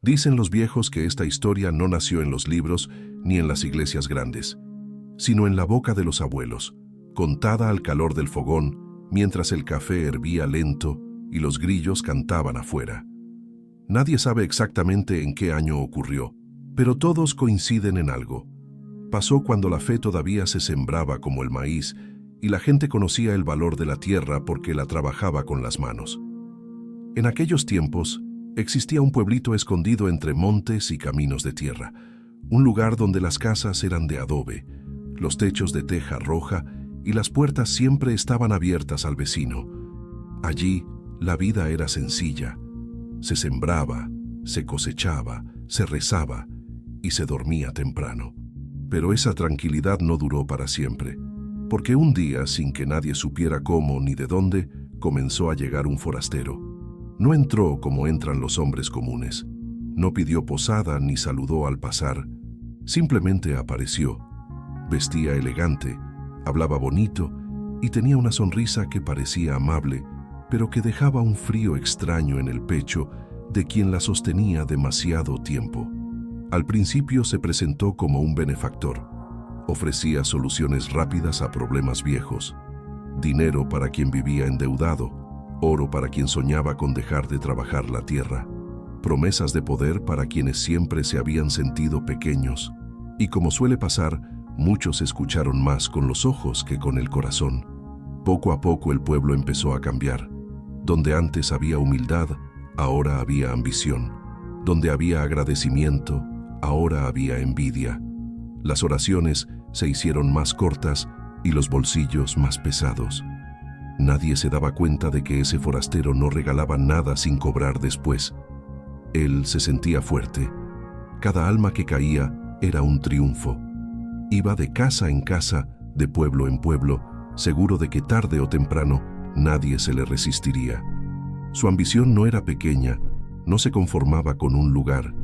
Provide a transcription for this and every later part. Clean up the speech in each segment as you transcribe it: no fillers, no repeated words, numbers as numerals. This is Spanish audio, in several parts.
Dicen los viejos que esta historia no nació en los libros ni en las iglesias grandes, sino en la boca de los abuelos, contada al calor del fogón, mientras el café hervía lento y los grillos cantaban afuera. Nadie sabe exactamente en qué año ocurrió, pero todos coinciden en algo. Pasó cuando la fe todavía se sembraba como el maíz y la gente conocía el valor de la tierra porque la trabajaba con las manos. En aquellos tiempos, existía un pueblito escondido entre montes y caminos de tierra, un lugar donde las casas eran de adobe, los techos de teja roja y las puertas siempre estaban abiertas al vecino. Allí, la vida era sencilla. Se sembraba, se cosechaba, se rezaba y se dormía temprano. Pero esa tranquilidad no duró para siempre, porque un día, sin que nadie supiera cómo ni de dónde, comenzó a llegar un forastero. No entró como entran los hombres comunes. No pidió posada ni saludó al pasar. Simplemente apareció. Vestía elegante, hablaba bonito y tenía una sonrisa que parecía amable, pero que dejaba un frío extraño en el pecho de quien la sostenía demasiado tiempo. Al principio se presentó como un benefactor. Ofrecía soluciones rápidas a problemas viejos, dinero para quien vivía endeudado, oro para quien soñaba con dejar de trabajar la tierra, promesas de poder para quienes siempre se habían sentido pequeños. Y como suele pasar, muchos escucharon más con los ojos que con el corazón. Poco a poco el pueblo empezó a cambiar. Donde antes había humildad, ahora había ambición. Donde había agradecimiento, ahora había envidia. Las oraciones se hicieron más cortas y los bolsillos más pesados. Nadie se daba cuenta de que ese forastero no regalaba nada sin cobrar después. Él se sentía fuerte. Cada alma que caía era un triunfo. Iba de casa en casa, de pueblo en pueblo, seguro de que tarde o temprano nadie se le resistiría. Su ambición no era pequeña, no se conformaba con un lugar,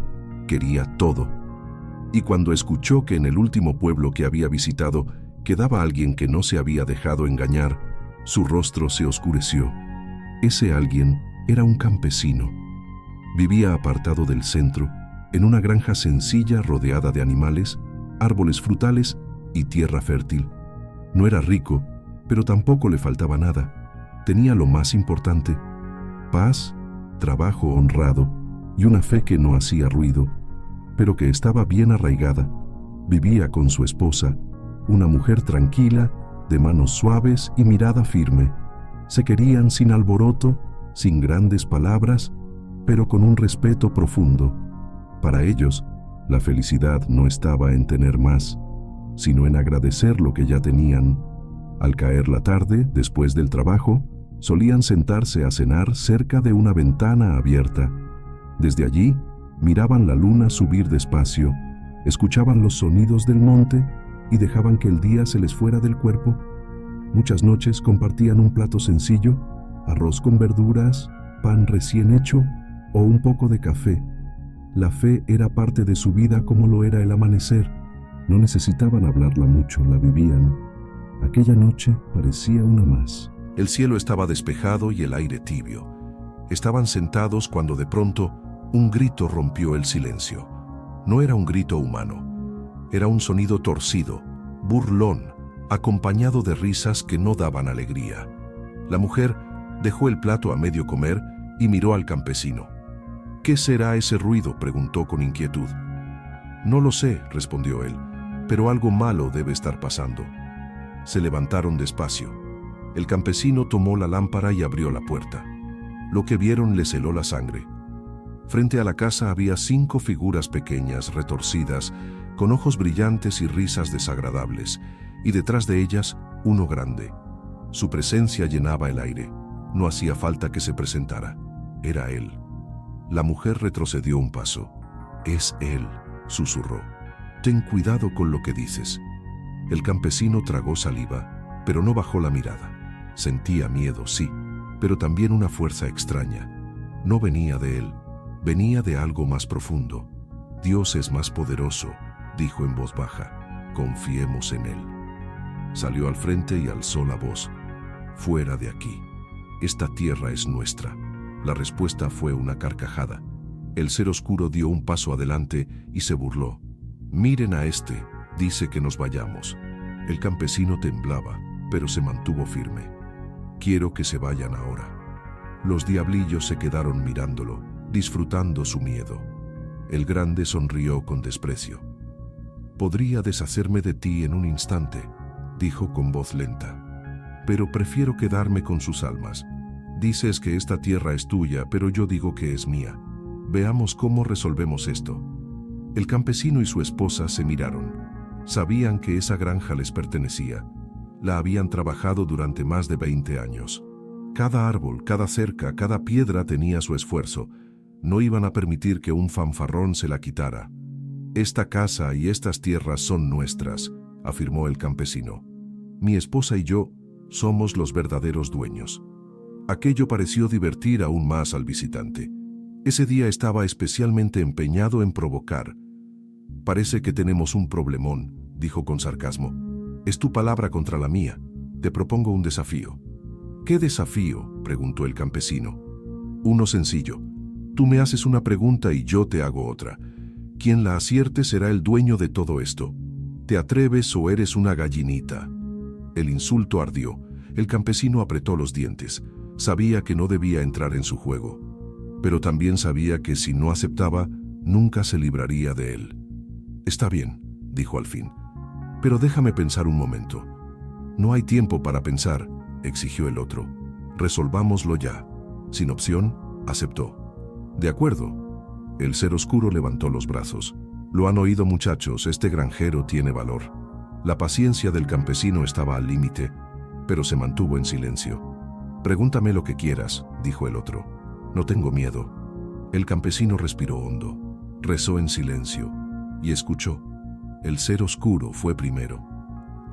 quería todo. Y cuando escuchó que en el último pueblo que había visitado quedaba alguien que no se había dejado engañar, su rostro se oscureció. Ese alguien era un campesino. Vivía apartado del centro, en una granja sencilla rodeada de animales, árboles frutales y tierra fértil. No era rico, pero tampoco le faltaba nada. Tenía lo más importante: paz, trabajo honrado y una fe que no hacía ruido, pero que estaba bien arraigada. Vivía con su esposa, una mujer tranquila, de manos suaves y mirada firme. Se querían sin alboroto, sin grandes palabras, pero con un respeto profundo. Para ellos, la felicidad no estaba en tener más, sino en agradecer lo que ya tenían. Al caer la tarde, después del trabajo, solían sentarse a cenar cerca de una ventana abierta. Desde allí, miraban la luna subir despacio, escuchaban los sonidos del monte y dejaban que el día se les fuera del cuerpo. Muchas noches compartían un plato sencillo, arroz con verduras, pan recién hecho o un poco de café. La fe era parte de su vida como lo era el amanecer. No necesitaban hablarla mucho, la vivían. Aquella noche parecía una más. El cielo estaba despejado y el aire tibio. Estaban sentados cuando de pronto un grito rompió el silencio. No era un grito humano. Era un sonido torcido, burlón, acompañado de risas que no daban alegría. La mujer dejó el plato a medio comer y miró al campesino. «¿Qué será ese ruido?», preguntó con inquietud. «No lo sé», respondió él, «pero algo malo debe estar pasando». Se levantaron despacio. El campesino tomó la lámpara y abrió la puerta. Lo que vieron les heló la sangre. Frente a la casa había 5 figuras pequeñas, retorcidas, con ojos brillantes y risas desagradables, y detrás de ellas uno grande. Su presencia llenaba el aire. No hacía falta que se presentara. Era él. La mujer retrocedió un paso. «Es él», susurró. «Ten cuidado con lo que dices». El campesino tragó saliva, pero no bajó la mirada. Sentía miedo, sí, pero también una fuerza extraña. No venía de él, venía de algo más profundo. «Dios es más poderoso», dijo en voz baja. «Confiemos en él». Salió al frente y alzó la voz. «Fuera de aquí. Esta tierra es nuestra». La respuesta fue una carcajada. El ser oscuro dio un paso adelante y se burló. «Miren a este, dice que nos vayamos». El campesino temblaba, pero se mantuvo firme. «Quiero que se vayan ahora». Los diablillos se quedaron mirándolo, disfrutando su miedo. El grande sonrió con desprecio. «Podría deshacerme de ti en un instante», dijo con voz lenta. «Pero prefiero quedarme con sus almas. Dices que esta tierra es tuya, pero yo digo que es mía. Veamos cómo resolvemos esto». El campesino y su esposa se miraron. Sabían que esa granja les pertenecía. La habían trabajado durante más de 20 años. Cada árbol, cada cerca, cada piedra tenía su esfuerzo. No iban a permitir que un fanfarrón se la quitara. «Esta casa y estas tierras son nuestras», afirmó el campesino. «Mi esposa y yo somos los verdaderos dueños». Aquello pareció divertir aún más al visitante. Ese día estaba especialmente empeñado en provocar. «Parece que tenemos un problemón», dijo con sarcasmo. «Es tu palabra contra la mía. Te propongo un desafío». «¿Qué desafío?», preguntó el campesino. «Uno sencillo. Tú me haces una pregunta y yo te hago otra. Quien la acierte será el dueño de todo esto. ¿Te atreves o eres una gallinita?». El insulto ardió. El campesino apretó los dientes. Sabía que no debía entrar en su juego, pero también sabía que si no aceptaba, nunca se libraría de él. «Está bien», dijo al fin, «pero déjame pensar un momento». «No hay tiempo para pensar», exigió el otro. «Resolvámoslo ya». Sin opción, aceptó. «De acuerdo». El ser oscuro levantó los brazos. «Lo han oído, muchachos, este granjero tiene valor». La paciencia del campesino estaba al límite, pero se mantuvo en silencio. «Pregúntame lo que quieras», dijo el otro. «No tengo miedo». El campesino respiró hondo, rezó en silencio y escuchó. El ser oscuro fue primero.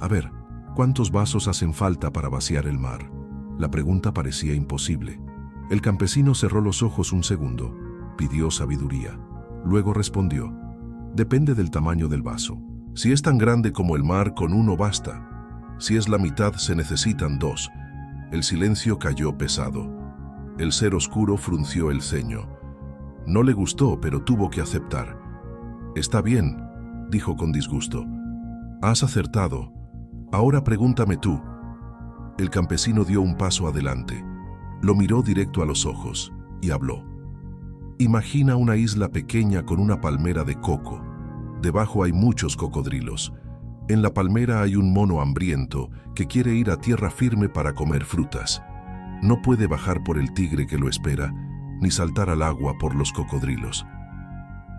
«A ver, ¿cuántos vasos hacen falta para vaciar el mar?». La pregunta parecía imposible. El campesino cerró los ojos un segundo, pidió sabiduría. Luego respondió: «Depende del tamaño del vaso. Si es tan grande como el mar, con uno basta. Si es la mitad, se necesitan dos». El silencio cayó pesado. El ser oscuro frunció el ceño. No le gustó, pero tuvo que aceptar. «Está bien», dijo con disgusto. «Has acertado. Ahora pregúntame tú». El campesino dio un paso adelante. Lo miró directo a los ojos y habló. «Imagina una isla pequeña con una palmera de coco. Debajo hay muchos cocodrilos. En la palmera hay un mono hambriento que quiere ir a tierra firme para comer frutas. No puede bajar por el tigre que lo espera, ni saltar al agua por los cocodrilos.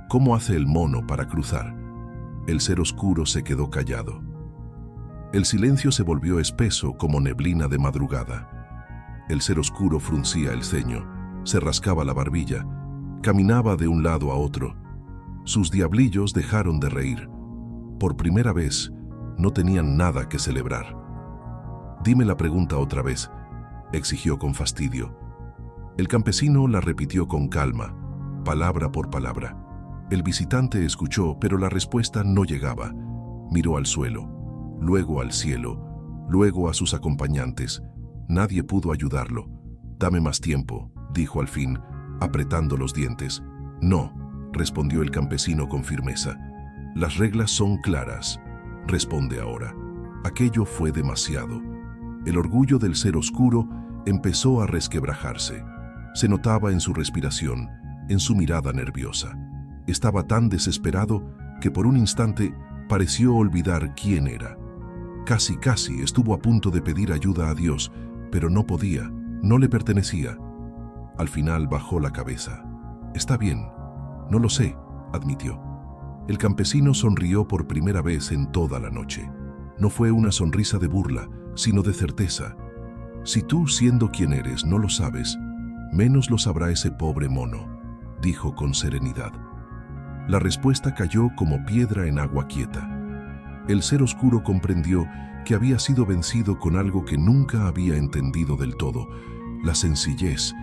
¿Cómo hace el mono para cruzar?». El ser oscuro se quedó callado. El silencio se volvió espeso como neblina de madrugada. El ser oscuro fruncía el ceño, se rascaba la barbilla, caminaba de un lado a otro. Sus diablillos dejaron de reír. Por primera vez, no tenían nada que celebrar. «Dime la pregunta otra vez», exigió con fastidio. El campesino la repitió con calma, palabra por palabra. El visitante escuchó, pero la respuesta no llegaba. Miró al suelo, luego al cielo, luego a sus acompañantes. Nadie pudo ayudarlo. «Dame más tiempo», dijo al fin, apretando los dientes. «No», respondió el campesino con firmeza. «Las reglas son claras. Responde ahora». Aquello fue demasiado. El orgullo del ser oscuro empezó a resquebrajarse. Se notaba en su respiración, en su mirada nerviosa. Estaba tan desesperado que por un instante pareció olvidar quién era. Casi estuvo a punto de pedir ayuda a Dios, pero no podía, no le pertenecía. Al final bajó la cabeza. «Está bien, no lo sé», admitió. El campesino sonrió por primera vez en toda la noche. No fue una sonrisa de burla, sino de certeza. «Si tú, siendo quien eres, no lo sabes, menos lo sabrá ese pobre mono», dijo con serenidad. La respuesta cayó como piedra en agua quieta. El ser oscuro comprendió que había sido vencido con algo que nunca había entendido del todo: la sencillez,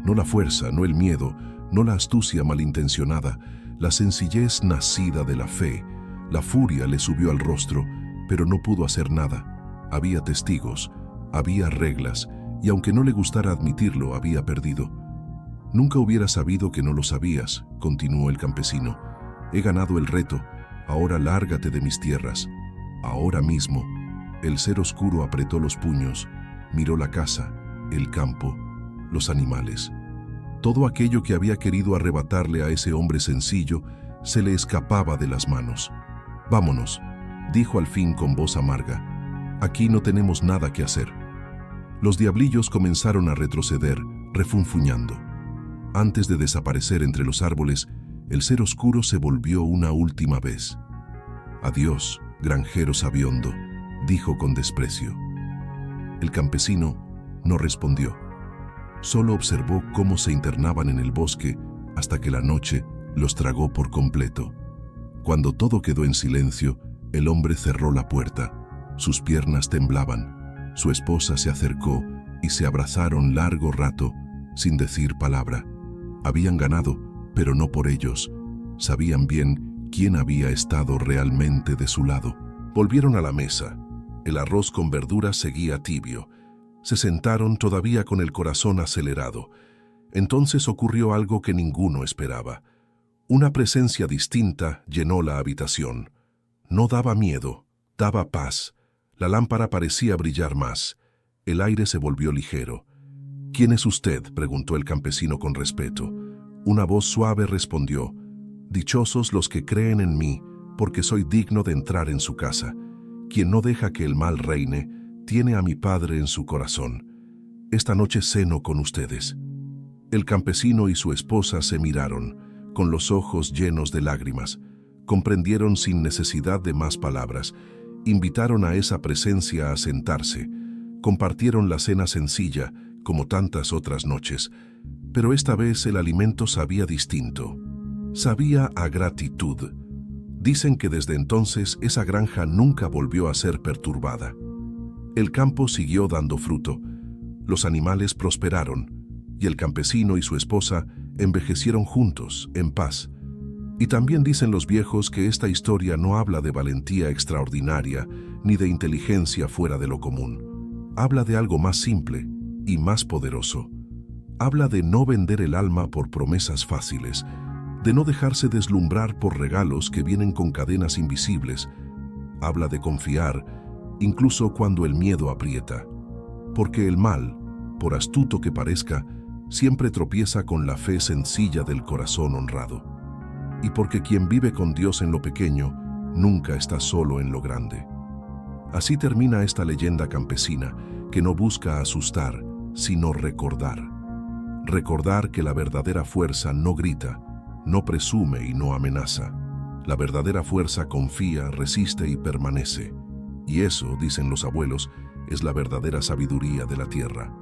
no la fuerza, no el miedo, no la astucia malintencionada, la sencillez nacida de la fe. La furia le subió al rostro, pero no pudo hacer nada. Había testigos, había reglas, y aunque no le gustara admitirlo, había perdido. Nunca hubiera sabido que no lo sabías, continuó el campesino. He ganado el reto, ahora lárgate de mis tierras. Ahora mismo. El ser oscuro apretó los puños, miró la casa, el campo, los animales. Todo aquello que había querido arrebatarle a ese hombre sencillo se le escapaba de las manos. Vámonos, dijo al fin con voz amarga. Aquí no tenemos nada que hacer. Los diablillos comenzaron a retroceder, refunfuñando. Antes de desaparecer entre los árboles, el ser oscuro se volvió una última vez. Adiós, granjero sabiondo, dijo con desprecio. El campesino no respondió. Solo observó cómo se internaban en el bosque hasta que la noche los tragó por completo. Cuando todo quedó en silencio, el hombre cerró la puerta. Sus piernas temblaban. Su esposa se acercó y se abrazaron largo rato, sin decir palabra. Habían ganado, pero no por ellos. Sabían bien quién había estado realmente de su lado. Volvieron a la mesa. El arroz con verduras seguía tibio. Se sentaron todavía con el corazón acelerado. Entonces ocurrió algo que ninguno esperaba. Una presencia distinta llenó la habitación. No daba miedo, daba paz. La lámpara parecía brillar más. El aire se volvió ligero. «¿Quién es usted?», preguntó el campesino con respeto. Una voz suave respondió: «Dichosos los que creen en mí, porque soy digno de entrar en su casa. Quien no deja que el mal reine, tiene a mi Padre en su corazón. Esta noche ceno con ustedes». El campesino y su esposa se miraron, con los ojos llenos de lágrimas. Comprendieron sin necesidad de más palabras. Invitaron a esa presencia a sentarse. Compartieron la cena sencilla, como tantas otras noches. Pero esta vez el alimento sabía distinto. Sabía a gratitud. Dicen que desde entonces esa granja nunca volvió a ser perturbada. El campo siguió dando fruto. Los animales prosperaron. Y el campesino y su esposa envejecieron juntos, en paz. Y también dicen los viejos que esta historia no habla de valentía extraordinaria ni de inteligencia fuera de lo común. Habla de algo más simple y más poderoso. Habla de no vender el alma por promesas fáciles, de no dejarse deslumbrar por regalos que vienen con cadenas invisibles. Habla de confiar, incluso cuando el miedo aprieta. Porque el mal, por astuto que parezca, siempre tropieza con la fe sencilla del corazón honrado. Y porque quien vive con Dios en lo pequeño, nunca está solo en lo grande. Así termina esta leyenda campesina, que no busca asustar, sino recordar. Recordar que la verdadera fuerza no grita, no presume y no amenaza. La verdadera fuerza confía, resiste y permanece. Y eso, dicen los abuelos, es la verdadera sabiduría de la tierra.